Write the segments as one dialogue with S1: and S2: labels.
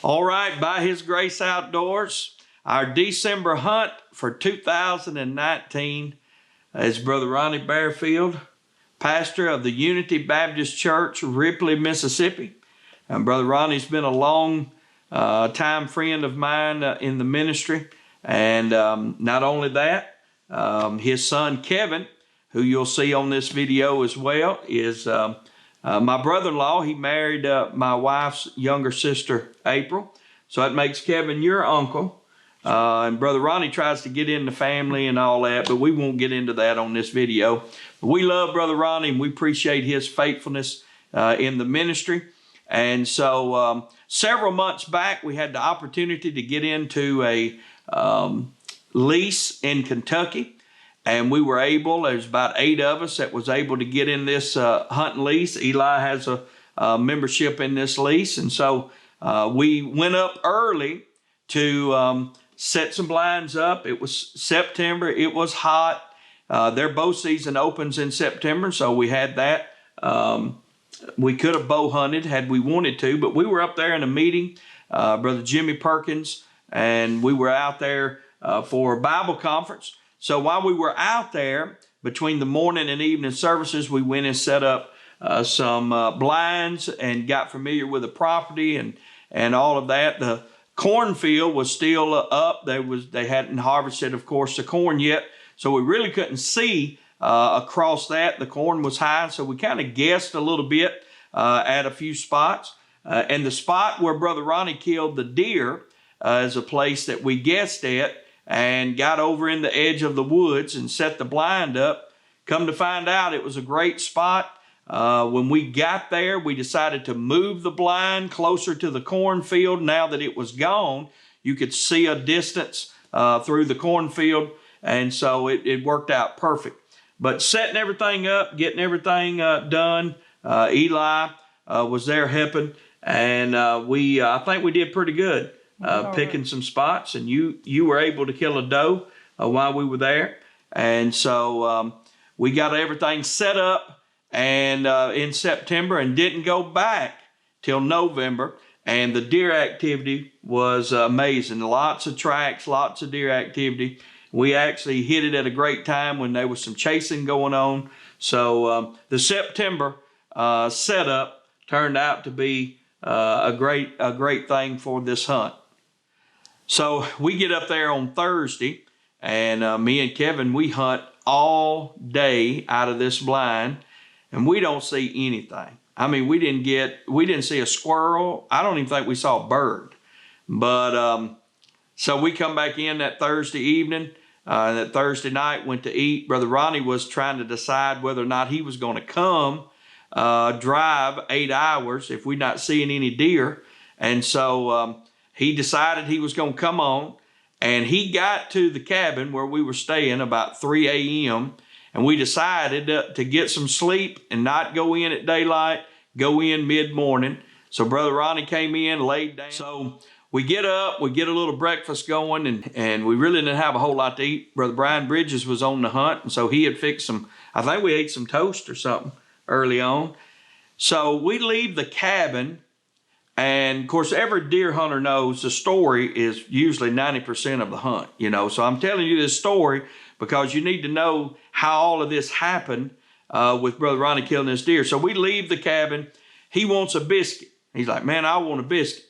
S1: All right, by His Grace Outdoors, our December hunt for 2019 is Brother Ronnie Barefield, pastor of the Unity Baptist Church, Ripley, Mississippi. Brother Ronnie's been a long time friend of mine in the ministry. And not only that, his son Kevin, who you'll see on this video as well, is my brother-in-law. He married my wife's younger sister, April. So that makes Kevin your uncle. And Brother Ronnie tries to get in the family and all that, but we won't get into that on this video. But we love Brother Ronnie, and we appreciate his faithfulness in the ministry. And so several months back, we had the opportunity to get into a lease in Kentucky. And we were able, there's about 8 of us that was able to get in this hunting lease. Eli has a membership in this lease. And so we went up early to set some blinds up. It was September. It was hot. Their bow season opens in September. So we had that. We could have bow hunted had we wanted to, but we were up there in a meeting, Brother Jimmy Perkins, and we were out there for a Bible conference. So while we were out there, between the morning and evening services, we went and set up some blinds and got familiar with the property and all of that. The cornfield was still up. They hadn't harvested, of course, the corn yet. So we really couldn't see across that. The corn was high, so we kind of guessed a little bit at a few spots. And the spot where Brother Ronnie killed the deer is a place that we guessed at, and got over in the edge of the woods and set the blind up. Come to find out, it was a great spot. When we got there, we decided to move the blind closer to the cornfield. Now that it was gone, you could see a distance through the cornfield, and so it worked out perfect. But setting everything up, getting everything done, Eli was there helping, and I think we did pretty good. Picking some spots, and you were able to kill a doe while we were there. And so we got everything set up and in September, and didn't go back till November. And the deer activity was amazing. Lots of tracks, lots of deer activity. We actually hit it at a great time when there was some chasing going on. So the September setup turned out to be a great thing for this hunt. So we get up there on Thursday, and me and Kevin, we hunt all day out of this blind, and we don't see anything. I mean, we didn't see a squirrel. I don't even think we saw a bird. But so we come back in that Thursday evening, that Thursday night, went to eat. Brother Ronnie was trying to decide whether or not he was going to come drive 8 hours if we're not seeing any deer. And so he decided he was going to come on, and he got to the cabin where we were staying about 3 a.m., and we decided to get some sleep and not go in at daylight, go in mid-morning. So Brother Ronnie came in, laid down. So we get up, we get a little breakfast going, and we really didn't have a whole lot to eat. Brother Brian Bridges was on the hunt, and so he had fixed I think we ate some toast or something early on. So we leave the cabin. And of course, every deer hunter knows the story is usually 90% of the hunt, you know. So I'm telling you this story because you need to know how all of this happened with Brother Ronnie killing this deer. So we leave the cabin. He wants a biscuit. He's like, man, I want a biscuit.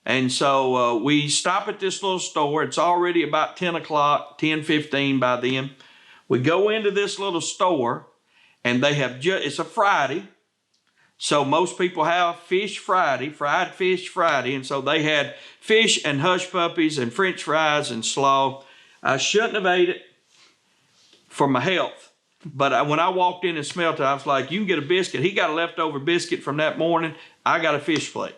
S1: And so we stop at this little store. It's already about 10 o'clock, 10:15 by then. We go into this little store, and they have it's a Friday. So most people have Fish Friday, fried fish Friday. And so they had fish and hush puppies and French fries and slaw. I shouldn't have ate it for my health. But when I walked in and smelled it, I was like, you can get a biscuit. He got a leftover biscuit from that morning. I got a fish plate.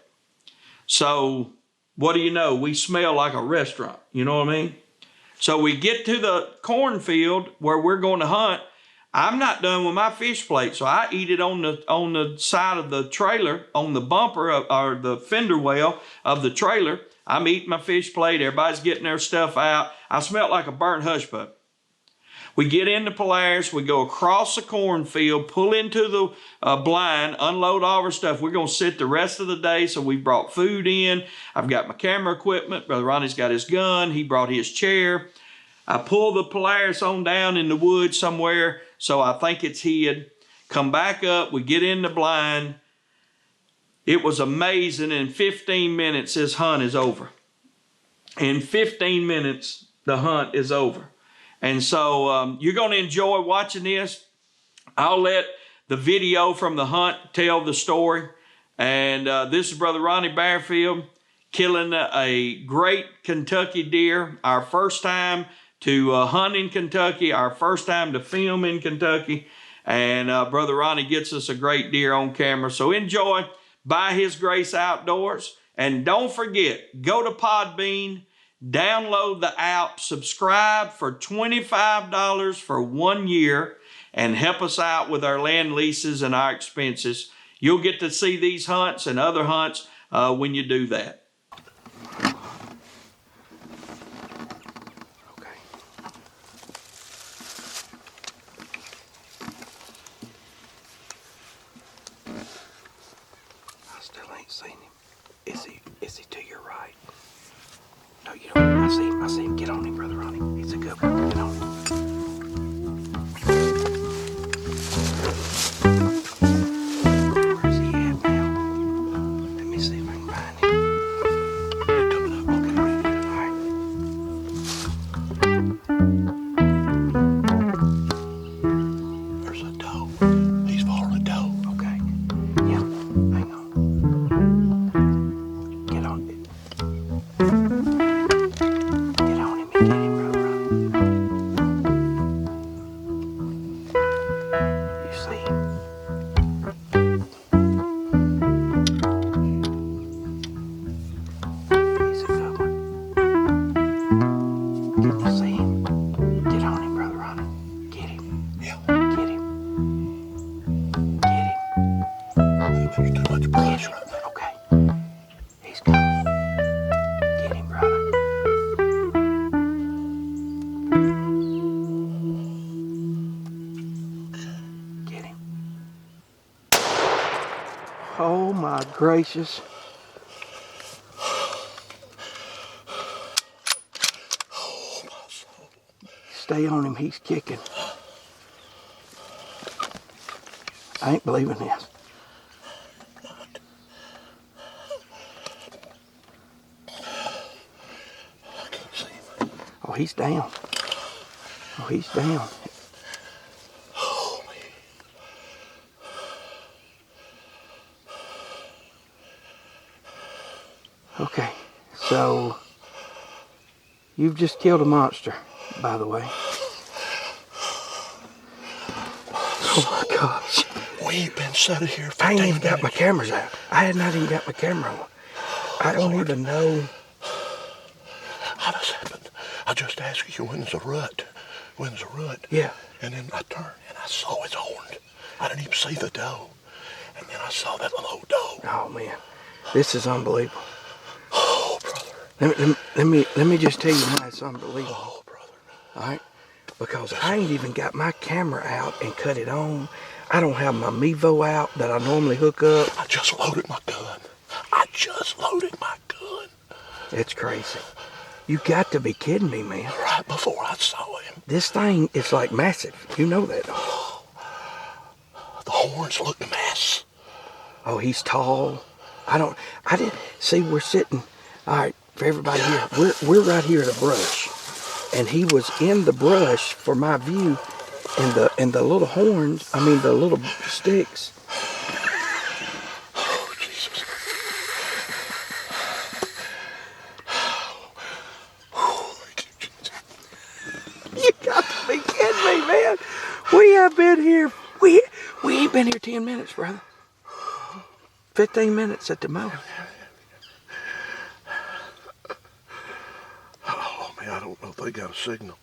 S1: So what do you know? We smell like a restaurant. You know what I mean? So we get to the cornfield where we're going to hunt. I'm not done with my fish plate, so I eat it on the side of the trailer, on the bumper or the fender well of the trailer. I'm eating my fish plate. Everybody's getting their stuff out. I smelled like a burnt hush puppy. We get into Polaris, we go across the cornfield, pull into the blind, unload all our stuff. We're going to sit the rest of the day, so we brought food in. I've got my camera equipment. Brother Ronnie's got his gun. He brought his chair. I pull the Polaris on down in the woods somewhere, so I think it's hid. Come back up, we get in the blind. It was amazing. In 15 minutes, this hunt is over. In 15 minutes, the hunt is over. And so you're going to enjoy watching this. I'll let the video from the hunt tell the story. And this is Brother Ronnie Barefield killing a great Kentucky deer. Our first time to hunt in Kentucky. Our first time to film in Kentucky. And Brother Ronnie gets us a great deer on camera. So enjoy. By His Grace Outdoors. And don't forget, go to Podbean. Download the app, subscribe for $25 for 1 year, and help us out with our land leases and our expenses. You'll get to see these hunts and other hunts when you do that.
S2: Okay. I still ain't seen him. Is he to your right? No, you don't. I see him. Get on him, Brother Ronnie. He's a good one. Get on him. Where's he at now? Let me see if I can find him. They're coming up. Okay, all right. There's a doe. He's following a doe. Okay. Yeah. Hang on. Get on it. Oh my gracious. Stay on him, he's kicking. I ain't believing this. Oh, he's down. Oh, he's down. Okay, so you've just killed a monster, by the way. Oh my gosh.
S3: We ain't been sitting here for
S2: I ain't even got my cameras out. I had not even got my camera on. I don't even know.
S3: How does that happen? I just asked you when's the rut. When's the rut?
S2: Yeah.
S3: And then I turned and I saw his horn. I didn't even see the doe. And then I saw that little old doe.
S2: Oh man, this is unbelievable.
S3: Oh, brother.
S2: Let me just tell you why it's unbelievable.
S3: Oh, brother.
S2: All right? Because I ain't even got my camera out and cut it on. I don't have my Mevo out that I normally hook up.
S3: I just loaded my gun.
S2: It's crazy. You got to be kidding me, man.
S3: Right before I saw him.
S2: This thing is like massive. You know that, don't you?
S3: The horns look a mess.
S2: Oh, he's tall. I didn't see. We're sitting. All right, for everybody here, we're right here at a brush, and he was in the brush for my view, and the little horns. I mean, the little sticks.
S3: Oh, Jesus!
S2: You got to be kidding me, man. We have been here. We ain't been here 10 minutes, brother. 15 minutes at the most.
S3: Oh, man, I don't know if they got a signal.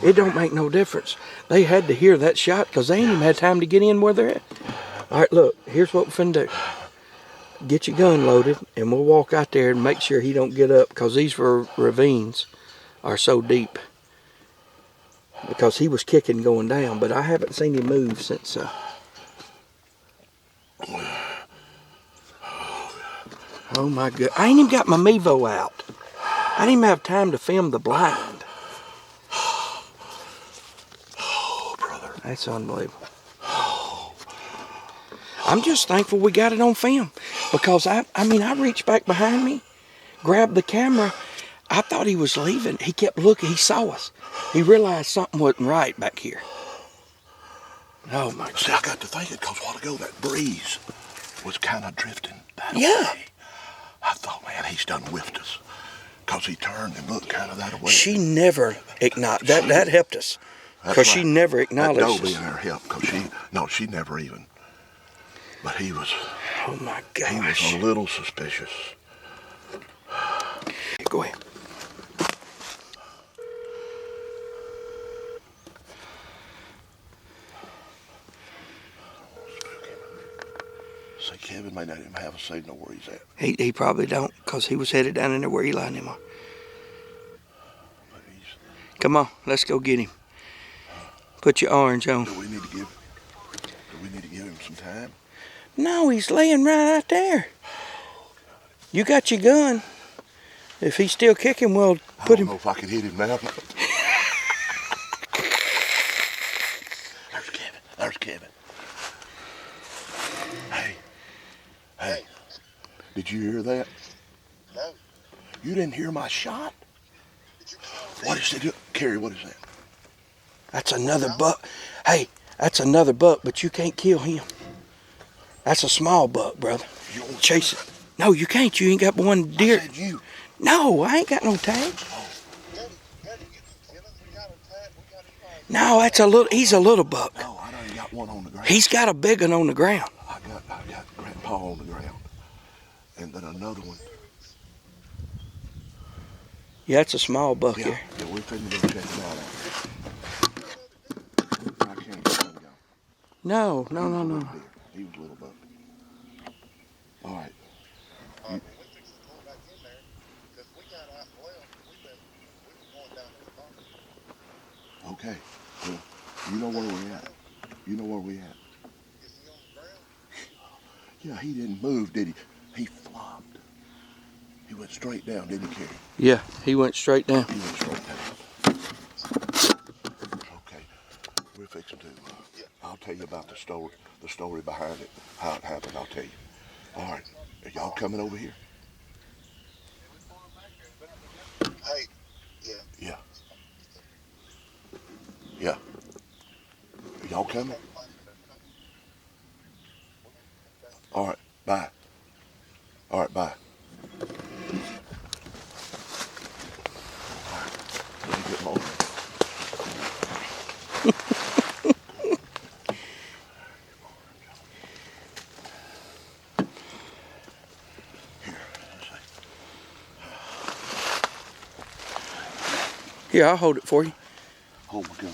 S2: It don't make no difference. They had to hear that shot because they ain't even had time to get in where they're at. All right, look, here's what we're finna do. Get your gun loaded, and we'll walk out there and make sure he don't get up because these ravines are so deep. because he was kicking going down, but I haven't seen him move since. Oh my God! I ain't even got my Mevo out. I didn't even have time to film the blind.
S3: Oh, brother.
S2: That's unbelievable. I'm just thankful we got it on film, because I reached back behind me, grabbed the camera. I thought he was leaving. He kept looking. He saw us. He realized something wasn't right back here. Oh my God.
S3: See, I got to thinking, because a while ago that breeze was kind of drifting that
S2: Yeah.
S3: way. I thought, man, he's done whiffed us. Because he turned and looked kind of that way.
S2: She never acknowledged. That helped us. Because she never acknowledged
S3: that
S2: us.
S3: That being our help, because she never even. But he was.
S2: Oh my gosh.
S3: He was a little suspicious.
S2: Go ahead.
S3: Say, Kevin may not even have a signal where he's at.
S2: He probably don't, because he was headed down in there where Eli and him are. Come on, let's go get him. Put your orange on.
S3: Do we need to give him some time?
S2: No, he's laying right out there. You got your gun. If he's still kicking, we'll put him.
S3: I don't know if I can hit him now. There's Kevin. Hey. Did you hear that?
S4: No.
S3: You didn't hear my shot? What is it? Carrie, what is that?
S2: That's another buck. Hey, that's another buck, but you can't kill him. That's a small buck, brother.
S3: You won't
S2: chase it. No, you can't. You ain't got one deer.
S3: I said you.
S2: No, I ain't got no tag.
S4: Daddy, you can kill him. We got him tagged. We got him.
S2: No, that's a little. He's a little buck.
S3: No, I done got one on the ground.
S2: He's got a big one on the ground.
S3: I got Grandpa on the ground. And then another one.
S2: Yeah, that's a small buck
S3: Yeah,
S2: here.
S3: yeah, we're finna go check it out. I can't get him going.
S2: No.
S3: He was a little buck. All right.
S4: We fixed to pull back in there because we got out well. We were going down to the bottom.
S3: Okay. Well, you know where we at. You know where we at.
S4: Is he on the ground?
S3: Yeah, he didn't move, did he? He flopped. He went straight down, didn't he, Kerry?
S2: Yeah, he went straight down.
S3: He went straight down. Okay. We're fixing to. I'll tell you about the story behind it, how it happened. I'll tell you. All right. Are y'all coming over here?
S4: Hey,
S3: Yeah. Yeah. Are y'all coming? All right. Bye. All right. Bye. All right. Let me get him over.
S2: Here, I'll hold it for you.
S3: Hold my gun.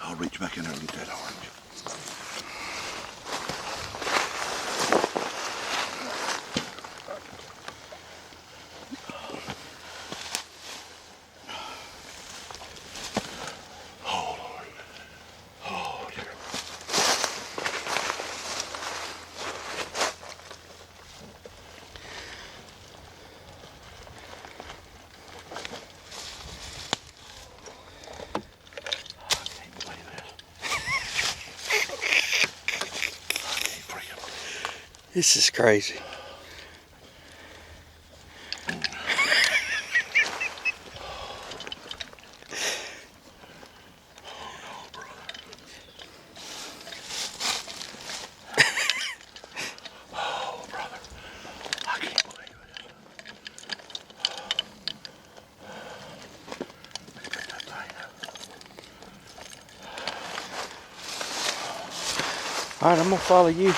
S3: I'll reach back in there and get that orange. Oh, Lord. Oh, dear.
S2: This is crazy.
S3: Oh, brother. I can't believe it. Let's pick that thing up.
S2: All right, I'm gonna follow you.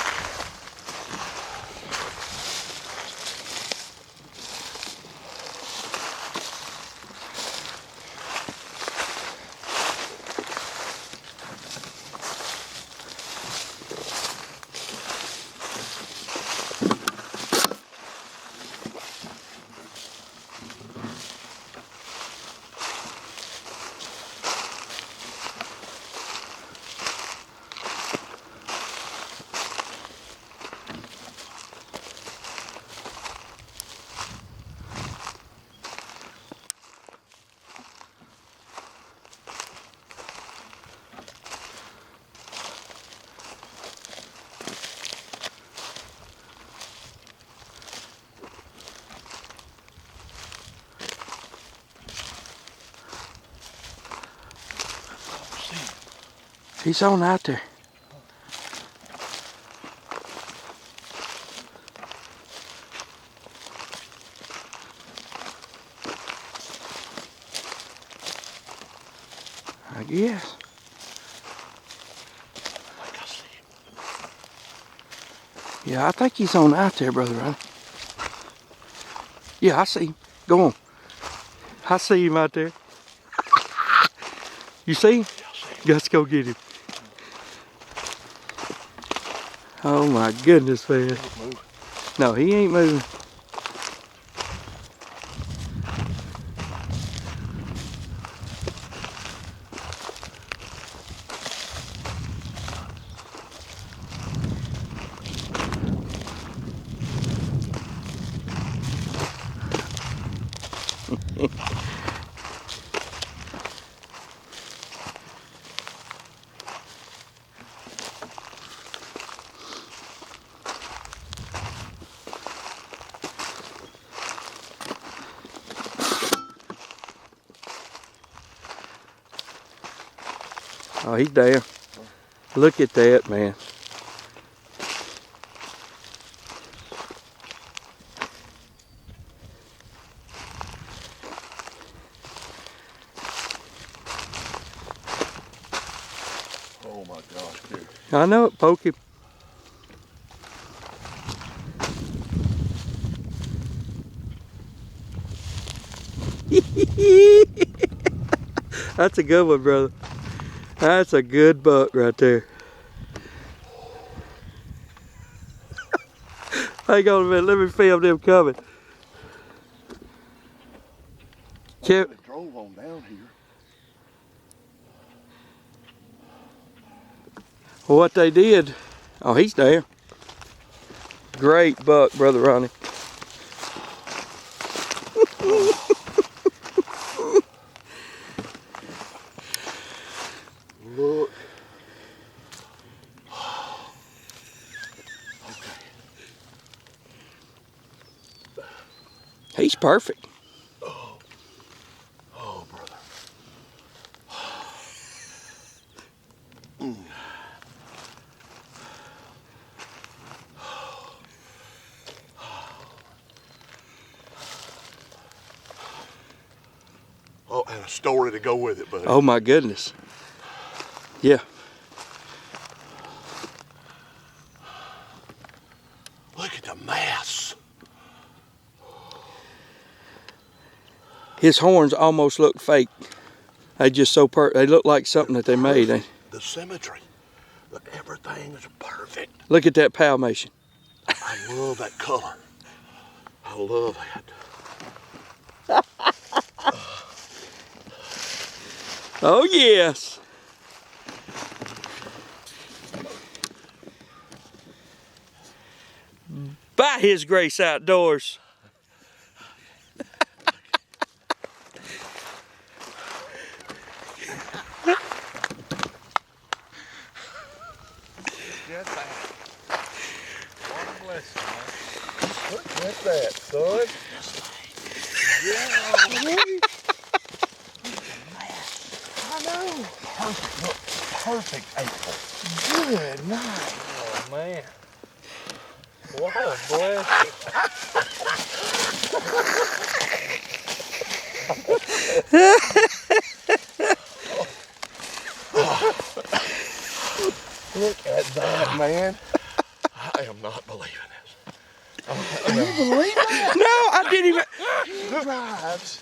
S2: He's on out there. I guess. Yeah, I think he's on out there, Brother Ronnie. Yeah, I see him. Go on. I see him out there. You see him? Let's go get him. Oh my goodness, man. No, he ain't moving. Oh, he's there. Look at that, man.
S3: Oh my gosh, dude.
S2: I know it, poke him. That's a good one, brother. That's a good buck right there. Hang on a minute, let me film them coming.
S3: They drove on down here.
S2: Well, what they did, oh, he's there. Great buck, Brother Ronnie.
S3: Look.
S2: He's perfect.
S3: Oh, brother. Oh, and a story to go with it, buddy.
S2: Oh my goodness. Yeah.
S3: Look at the mass.
S2: His horns almost look fake. They just so they look like something that they made.
S3: The symmetry. Everything is perfect.
S2: Look at that palmation.
S3: I love that color. I love that.
S2: Oh yes. By His Grace Outdoors.
S3: Look at that. What a blessing, man. Look at that, son. Yeah, I know. Perfect. Look, perfect April. Good night.
S5: Oh man. What a blessing.
S3: Look at that, man. I am not believing this. Can you believe that?
S2: No, I didn't even.
S3: He drives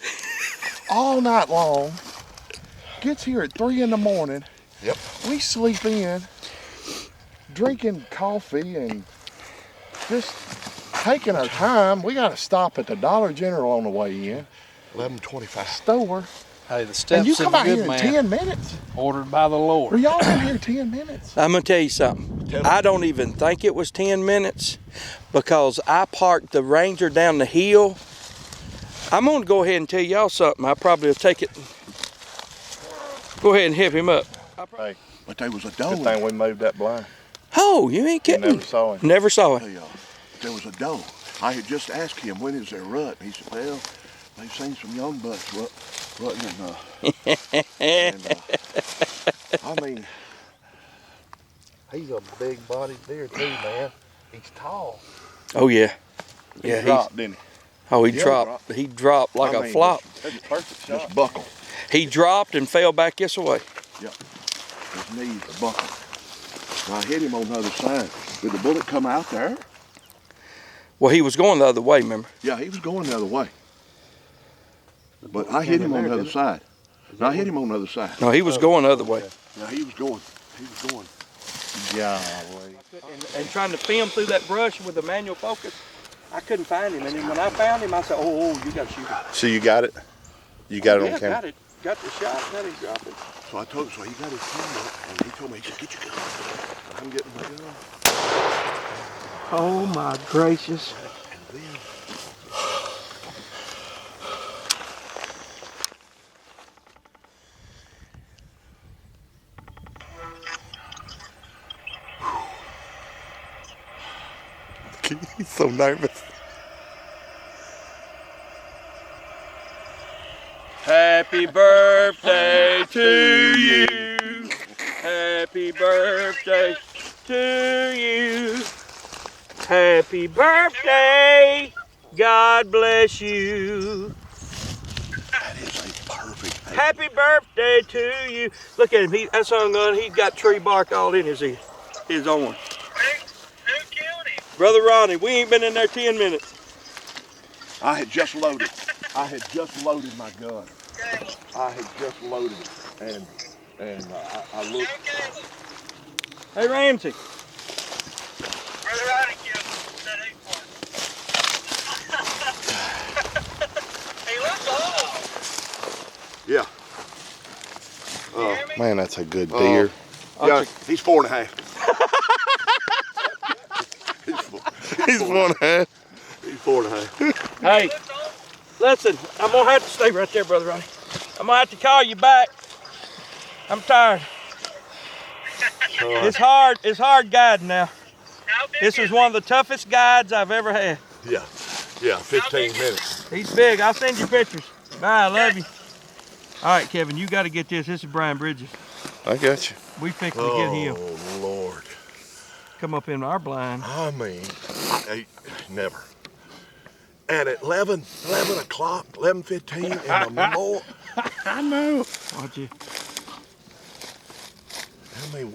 S3: all night long, gets here at 3 in the morning. Yep. We sleep in, drinking coffee and just taking our time. We got to stop at the Dollar General on the way in. 11:25. Store.
S5: Hey, the steps
S3: And you
S5: of
S3: come
S5: a
S3: out here
S5: good
S3: in
S5: man
S3: 10 minutes.
S5: ordered by the
S3: Were
S5: Lord.
S3: y'all in here 10 minutes?
S2: I'm gonna tell you something. I don't even think it was 10 minutes because I parked the Ranger down the hill. I'm gonna go ahead and tell y'all something. I probably will take it. Go ahead and hip him up.
S5: Hey,
S3: But there was a doe.
S5: good thing we moved that blind.
S2: Oh, you ain't
S5: You
S2: kidding.
S5: never saw him.
S2: Never saw it.
S3: There was a doe. I had just asked him, when is their rut? And he said, well, they've seen some young bucks rutting and I mean, He's a big bodied deer too, man. He's tall.
S2: Oh yeah.
S3: He
S2: Yeah,
S3: dropped, didn't he?
S2: Oh, he
S3: Yeah,
S2: dropped. He dropped like a flop.
S3: That's a perfect shot. Just buckle.
S2: He dropped and fell back this way.
S3: Yep. His knees are buckled. I hit him on the other side. Did the bullet come out there?
S2: Well, he was going the other way, remember?
S3: Yeah, he was going the other way. But I hit him on the other side. I hit him on the other side.
S2: No, he was going the other way.
S3: Yeah, he was going. Golly.
S2: And trying to film through that brush with the manual focus, I couldn't find him. And then when I found him, I said, oh, you got to shoot him.
S6: So you got it? You got it on camera?
S2: Got it. Got the shot. Got him drop it.
S3: So I told him, so he got his camera, and he told me, he said, get your gun. I'm getting my gun.
S2: Oh, my gracious.
S3: And then,
S6: He's so nervous.
S2: Happy birthday to you. Happy birthday to you. Happy birthday. God bless you.
S3: that is a perfect thing.
S2: Happy birthday to you. Look at him. That's on gun. He's got tree bark all in his ear. His own.
S4: Who killed him?
S2: Brother Ronnie, we ain't been in there 10 minutes.
S3: I had just loaded. I had just loaded my gun. I had just loaded it, and I looked.
S2: Hey, Ramsey.
S4: Brother Ronnie killed him. That ain't fun. He looks old.
S3: Yeah.
S4: You hear me?
S6: Man, that's a good deer.
S3: Yeah, he's 4.5.
S6: He's 1.5.
S3: He's 4.5.
S2: Hey, listen, I'm gonna have to stay right there, Brother Ronnie. I'm gonna have to call you back. I'm tired. It's hard guiding now.
S4: How big
S2: This is
S4: is
S2: one of the toughest guides I've ever had.
S3: Yeah, 15 minutes.
S2: He's big. I'll send you pictures. Bye, I love you. All right, Kevin, you got to get this. This is Brian Bridges.
S6: I got you.
S2: We fixing to get him.
S3: Oh, Lord.
S2: Come up in our blind.
S3: I mean, never. And at 11 o'clock, 11:15 in the morning,
S2: I know. Watch you.
S3: I mean,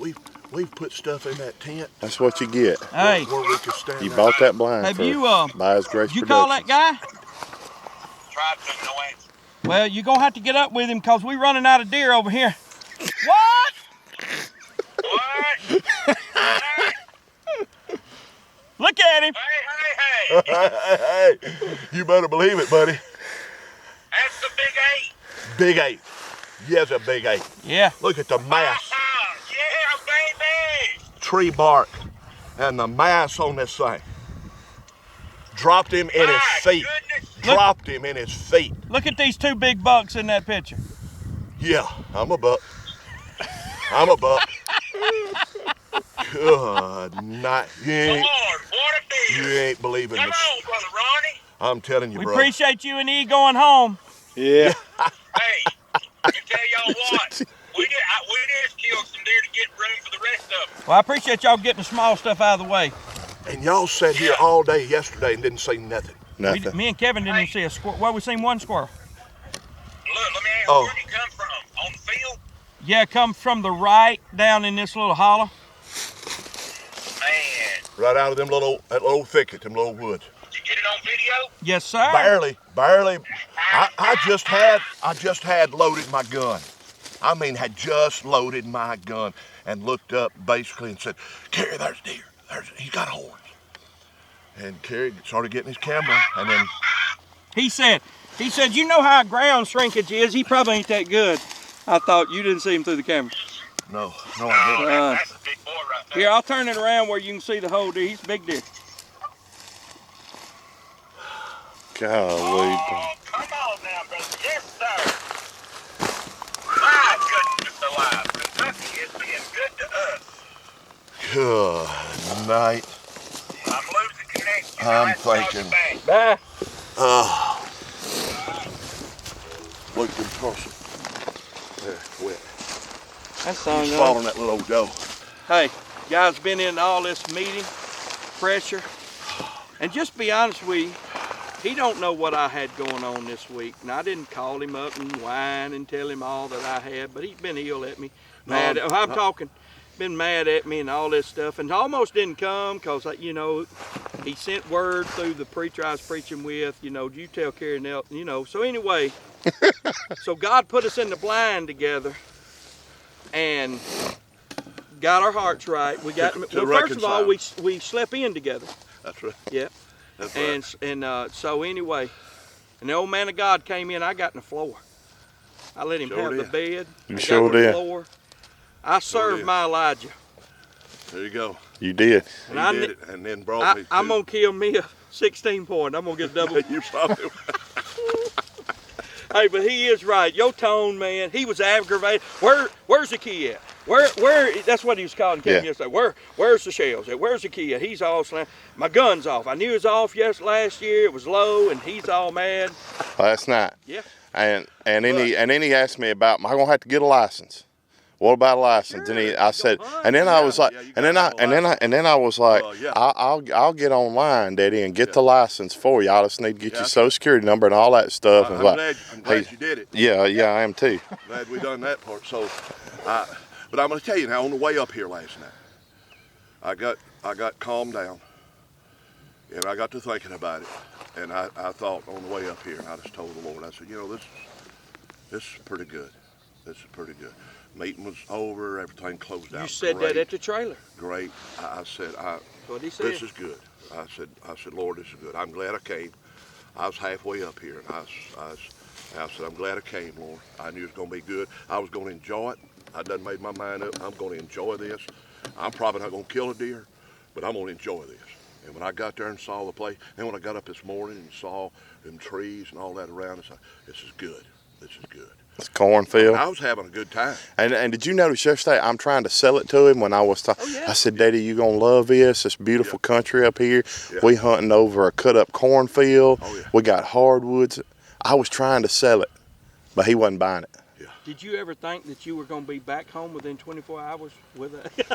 S3: we've put stuff in that tent
S6: That's what you get.
S2: Hey,
S3: where we could stand
S6: You
S3: out.
S6: bought that blind
S2: have
S6: for
S2: you
S6: by his Grace
S2: you call that
S6: Productions.
S2: guy?
S4: Tried to, no answer.
S2: Well, you're gonna have to get up with him because we're running out of deer over here. What?
S4: What?
S2: Look at him.
S4: Hey, hey, hey.
S3: Hey, you better believe it, buddy.
S4: That's the big 8.
S3: Big 8. Yes, a big 8.
S2: Yeah.
S3: Look at the mass.
S4: Yeah, baby.
S3: Tree bark and the mass on this thing. Dropped him in his
S4: My
S3: feet.
S4: goodness.
S3: Dropped him in his feet.
S2: Look at these two big bucks in that picture.
S3: Yeah, I'm a buck. I'm a buck. Good night.
S4: Lord, what a
S3: You
S4: deer.
S3: ain't believing
S4: Come
S3: this.
S4: on, Brother Ronnie.
S3: I'm telling you,
S2: We
S3: bro.
S2: appreciate you and E going home.
S6: Yeah.
S4: Hey, I can tell y'all what. We just killed some deer to get room for the rest of them.
S2: Well, I appreciate y'all getting the small stuff out of the way.
S3: And y'all sat here all day yesterday and didn't see nothing.
S6: Nothing.
S2: Me and Kevin didn't even see a squirrel. Well, we seen one squirrel.
S4: Look, let me ask,
S3: Oh.
S4: where did he come from? On the field?
S2: Yeah, come from the right down in this little hollow.
S4: Man,
S3: Right out of that little thicket, them little woods.
S4: did you get it on video?
S2: Yes, sir.
S3: Barely. I just had loaded my gun. I mean, had just loaded my gun and looked up basically and said, Kerry, there's deer. He's got horns. And Kerry started getting his camera, and then
S2: He said, you know how ground shrinkage is. He probably ain't that good. I thought you didn't see him through the camera.
S3: no, I didn't.
S4: That's a big boy right there.
S2: Here, I'll turn it around where you can see the whole deer. He's a big deer.
S6: Golly.
S4: Oh, come on now, brother. Yes, sir. My goodness alive. Kentucky is being good to us.
S3: Good night.
S4: I'm losing connection.
S3: I'm
S4: I have to call you
S3: thinking.
S4: back.
S2: Bye.
S3: Look at them crossing. There, quit.
S2: That's all
S3: He's
S2: good.
S3: following that little old doe.
S2: Hey,
S1: Guys been in all this meeting pressure. And just be honest with you, he don't know what I had going on this week. And I didn't call him up and whine and tell him all that I had, but he's been ill at me. Been mad at me and all this stuff, and almost didn't come because, you know, he sent word through the preacher I was preaching with, you know, you tell Carrie Nelson, you know. So anyway, so God put us in the blind together and got our hearts right. We got, well, first of all, we slept in together.
S6: That's right.
S1: Yeah.
S6: That's right.
S1: And so anyway, and the old man of God came in. I got in the floor. I let him have the bed.
S6: You sure did.
S1: Floor. I served my Elijah.
S6: There you go. You did.
S1: And
S6: he did it, and then brought me.
S1: I'm gonna kill me a 16 point. I'm gonna get a double.
S6: You probably.
S1: Hey, but he is right. Your tone, man. He was aggravated. Where's the key at? Where? That's what he was calling him yesterday. Where's the shells at? Where's the key at? He's all slammed. My gun's off. I knew it was off last year. It was low, and he's all mad.
S6: Last night.
S1: Yeah.
S6: And then he asked me about, am I gonna have to get a license? What about a license?
S1: Sure,
S6: And I said, and then I was like, and then I was like, I'll get online, Daddy, and get the license for you. I just need to get your Social Security number and all that stuff.
S3: I'm glad you did it.
S6: Yeah, I am too.
S3: Glad we done that part. So, but I'm gonna tell you now. On the way up here last night, I got calmed down, and I got to thinking about it, and I thought on the way up here, and I just told the Lord, I said, you know, this is pretty good. This is pretty good. Meeting was over, everything closed out.
S1: You said that at the trailer.
S3: Great. I said,
S1: what he said.
S3: This is good. I said, Lord, this is good. I'm glad I came. I was halfway up here, and I said, I'm glad I came, Lord. I knew it was going to be good. I was going to enjoy it. I done made my mind up. I'm going to enjoy this. I'm probably not going to kill a deer, but I'm going to enjoy this. And when I got there and saw the place, and when I got up this morning and saw them trees and all that around, I said, this is good. This is good.
S6: It's cornfield.
S3: I was having a good time.
S6: And did you notice yesterday I'm trying to sell it to him when I was talking?
S1: Oh, yeah.
S6: I said, Daddy, you gonna love this. It's beautiful country up here. Yeah. We hunting over a cut up cornfield.
S3: Oh, yeah.
S6: We got hardwoods. I was trying to sell it, but he wasn't buying it.
S3: Yeah.
S1: Did you ever think that you were going to be back home within 24 hours with it?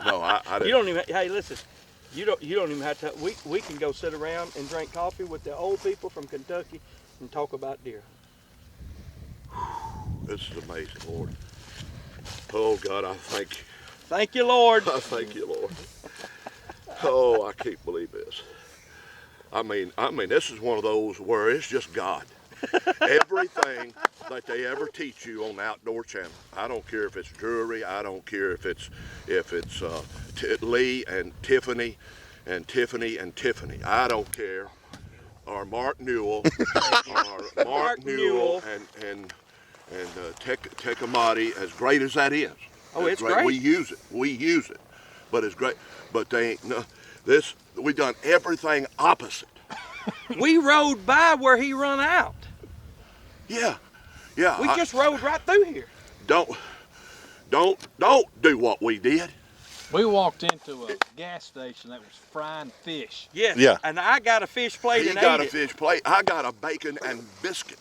S3: No, I didn't.
S1: You don't even. Hey, listen. You don't even have to. We can go sit around and drink coffee with the old people from Kentucky and talk about deer.
S3: This is amazing, Lord. Oh, God, I thank you.
S1: Thank you, Lord.
S3: I thank you, Lord. Oh, I can't believe this. I mean, this is one of those where it's just God. Everything that they ever teach you on the Outdoor Channel. I don't care if it's Drury. I don't care if it's Lee and Tiffany and Tiffany and Tiffany. I don't care. Or Mark Newell. Or Mark Newell and Tecumate, as great as that is.
S1: Oh, it's great.
S3: We use it. But it's great. But they ain't we done everything opposite.
S1: We rode by where he run out.
S3: Yeah.
S1: We just rode right through here.
S3: Don't do what we did.
S5: We walked into a gas station that was frying fish.
S1: Yes.
S6: Yeah.
S1: And I got a fish plate
S3: He
S1: and
S3: got
S1: ate
S3: a fish plate. I got a bacon and biscuit.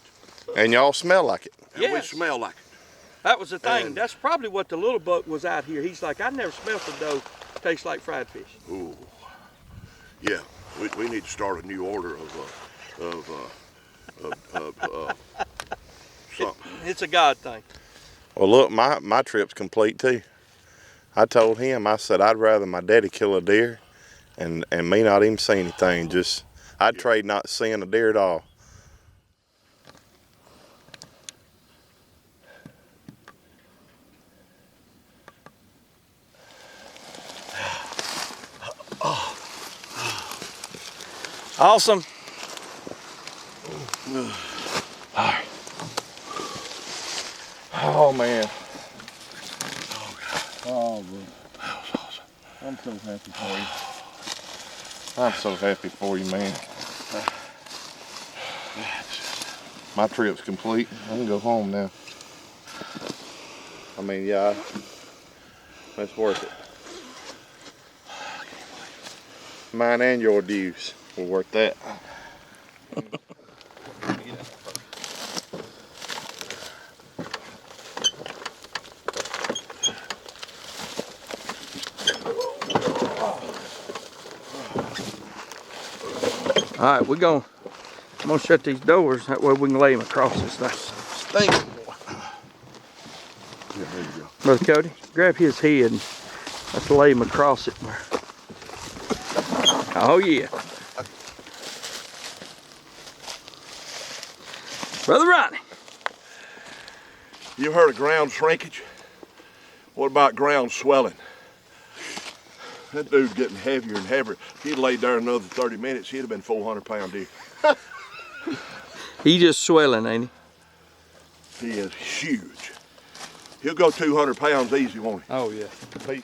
S6: And y'all smell like it.
S3: And
S1: Yes.
S3: we smell like it.
S1: That was the thing.
S3: And-
S1: That's probably what the little buck was out here. He's like, I never smelled the dough taste like fried fish.
S3: Ooh. Yeah. We need to start a new order of something.
S1: It's a God thing.
S6: Well, look, my trip's complete too. I told him, I said, I'd rather my daddy kill a deer and me not even see anything. I'd trade not seeing a deer at all.
S1: Awesome.
S5: Oh man. Oh, bro.
S3: That was awesome.
S5: I'm so happy for you. I'm so happy for you, man. My trip's complete. I can go home now.
S6: I mean, yeah, that's worth it. Mine and your dues were worth that.
S2: All right, I'm gonna shut these doors. That way we can lay him across this thing.
S3: Stink. Yeah, there you go.
S2: Brother Cody, grab his head and let's lay him across it. Oh yeah. Brother Ronnie.
S3: You heard of ground shrinkage? What about ground swelling? That dude's getting heavier and heavier. If he'd laid there another 30 minutes, he'd have been 400-pound deer.
S2: He just swelling, ain't he?
S3: He is huge. He'll go 200 pounds easy, won't he?
S2: Oh yeah.
S3: Peace.